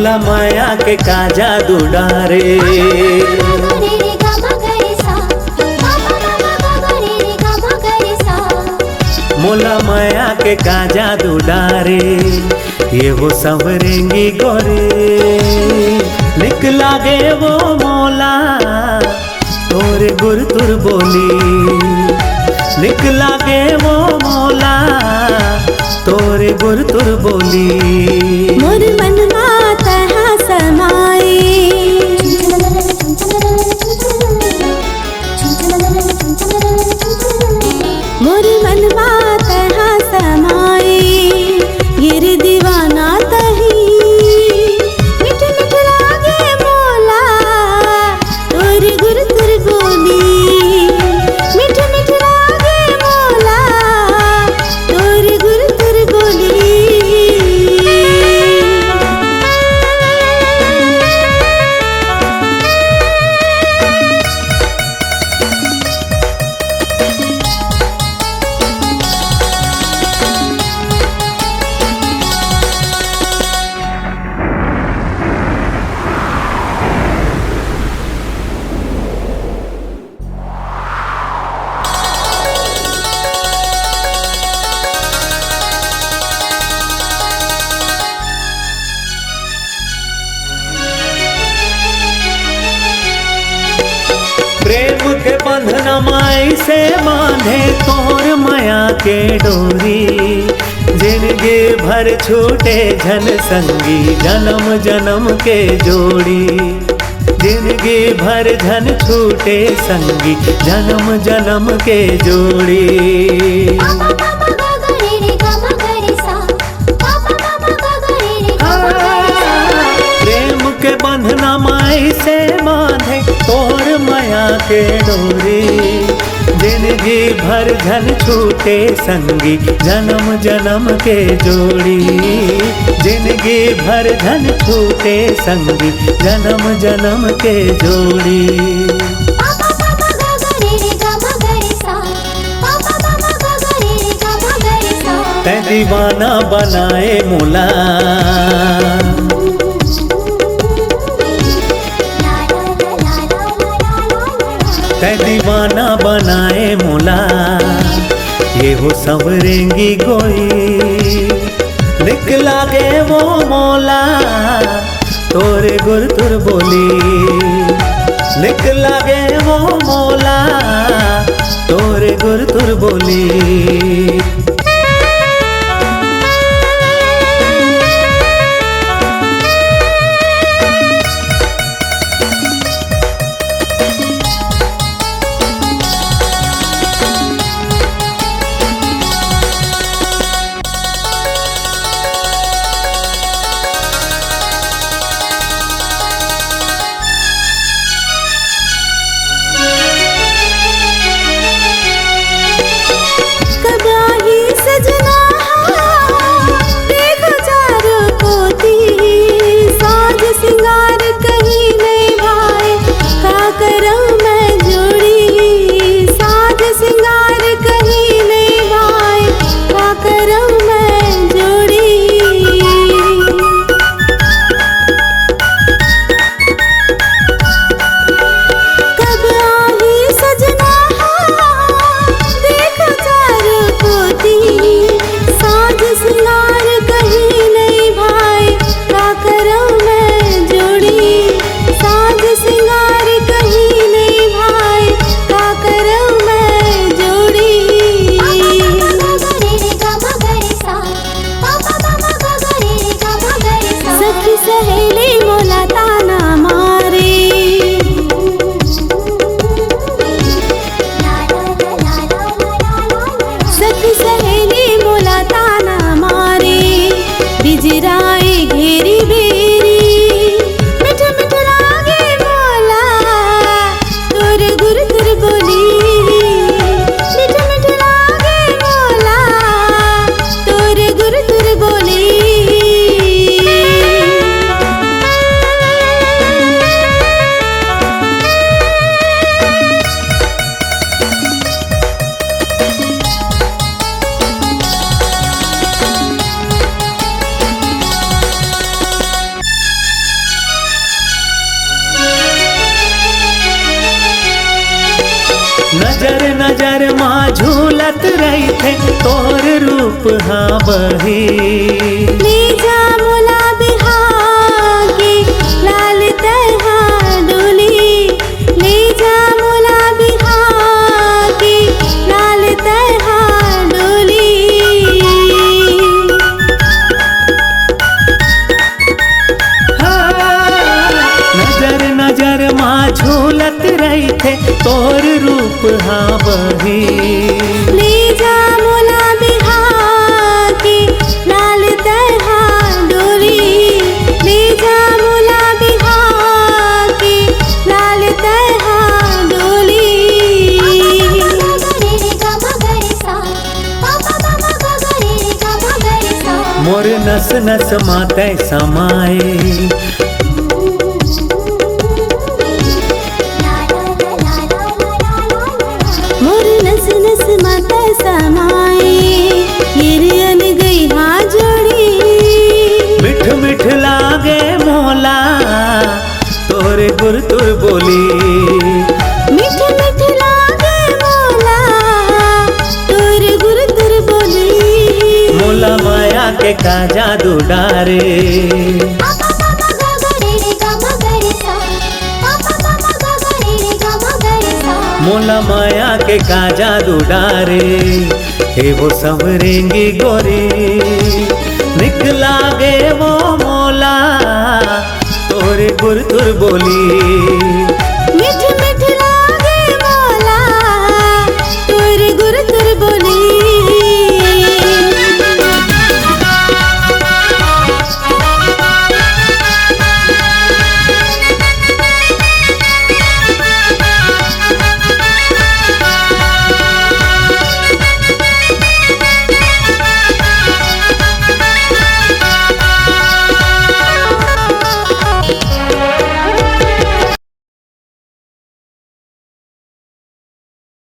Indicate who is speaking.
Speaker 1: मोला माया के का जादू डारे। मोला माया के का जादू डारे, ये वो संवरेंगी गोरे। निकला गे वो मोला तोरे गुर तुर बोली। निकला गे वो मोला तोरे गुर तुर बोली।
Speaker 2: मोर मन माता समाई, मोर मन माता समाई। ये रे दीवाना तही मिठ मिठ लागे मोला तोरे गुर तुर बोली। मिठ मिठ लागे मोला तोरे गुर तुर बोली।
Speaker 1: प्रेम के बंधन माई से बांधे तोर माया के डोरी। जिंदगी भर छूटे झन संगी जन्म जन्म के जोड़ी। जिंदगी भर झन छूटे संगी जन्म जन्म के जोड़ी। प्रेम के बंधन माई से बांधे तोर माया के डोरी। जिंदगी भर झन छूटे संगी जन्म जन्म के जोड़ी। जिंदगी भर झन छूटे संगी जन्म जन्म के जोड़ी। तै दीवाना बनाए मोला, तै दीवाना बनाए मोला। ये हो संवरेंगी गोई। निकला गे वो मोला तोरे गुर तुर बोली। निकला गे वो मोला तोरे गुर तुर बोली। झूलत रही थे तोर रूप हाँ बही।
Speaker 2: ले जा मोला बिहागे लाल तहा डोली, ले जा मोला बिहागे लाल तहा डोली।
Speaker 1: नजर नजर माँ झूलत रही थे तोर रूप हाँ बही।
Speaker 2: ले जा मोला बिहागे लाल तहा डोली, ले जा मोला बिहागे लाल तहा डोली।
Speaker 1: मोर नस नस माते समाए,
Speaker 2: मोर नस नस माता समाए, गिरियन गई हाँ जोड़ी।
Speaker 1: मिठ मिठ लागे मोला तोरे गुर तुर बोली।
Speaker 2: मिठ मिठ लागे मोला तोर गुर तुर बोली।
Speaker 1: मोला माया के का जादू डारे, मोला माया के का जादू डारे। हे वो संवरेंगी गोरी निकला गे वो मोला तोरे गुर तुर बोली।